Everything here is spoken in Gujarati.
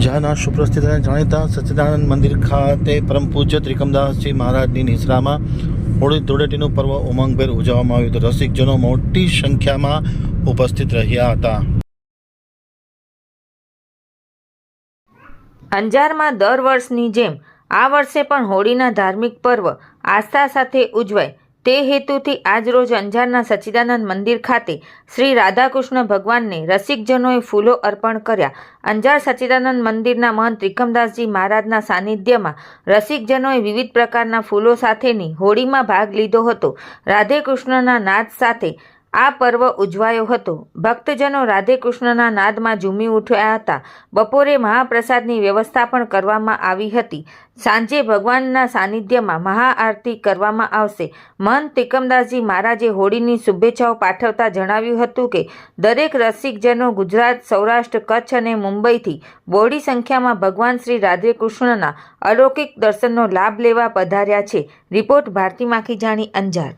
અંજારના સુપ્રસિદ્ધ અને જાણીતા સચ્ચિદાનંદ મંદિર ખાતે પરમ પૂજ્ય ત્રિકમદાસજી મહારાજની નિશ્રામાં હોળી ધૂળેટીનું પર્વ ઉમંગભેર ઉજવવામાં આવ્યું હતું. રસિકજનો મોટી સંખ્યામાં ઉપસ્થિત રહ્યા હતા. અંજારમાં દર વર્ષની જેમ આ વર્ષે પણ હોળીના ધાર્મિક પર્વ આસ્થા સાથે ઉજવાય તે હેતુથી આજરોજ અંજારના સચ્ચિદાનંદ મંદિર ખાતે શ્રી રાધાકૃષ્ણ ભગવાનને રસિકજનોએ ફૂલો અર્પણ કર્યા. અંજાર સચ્ચિદાનંદ મંદિરના મહંત ત્રિકમદાસજી મહારાજના સાનિધ્યમાં રસિકજનોએ વિવિધ પ્રકારના ફૂલો સાથેની હોળીમાં ભાગ લીધો હતો. રાધે કૃષ્ણના નાદ સાથે આ પર્વ ઉજવાયો હતો. ભક્તજનો રાધે કૃષ્ણના નાદમાં ઝૂમી ઉઠ્યા હતા. બપોરે મહાપ્રસાદની વ્યવસ્થા પણ કરવામાં આવી હતી. સાંજે ભગવાનના સાનિધ્યમાં મહાઆરતી કરવામાં આવશે. મહંત ત્રિકમદાસજી મહારાજે હોળીની શુભેચ્છાઓ પાઠવતા જણાવ્યું હતું કે દરેક રસિકજનો ગુજરાત, સૌરાષ્ટ્ર, કચ્છ અને મુંબઈથી બહોળી સંખ્યામાં ભગવાન શ્રી રાધે કૃષ્ણના અલૌકિક દર્શનનો લાભ લેવા પધાર્યા છે. રિપોર્ટ ભારતી માખીજાણી, અંજાર.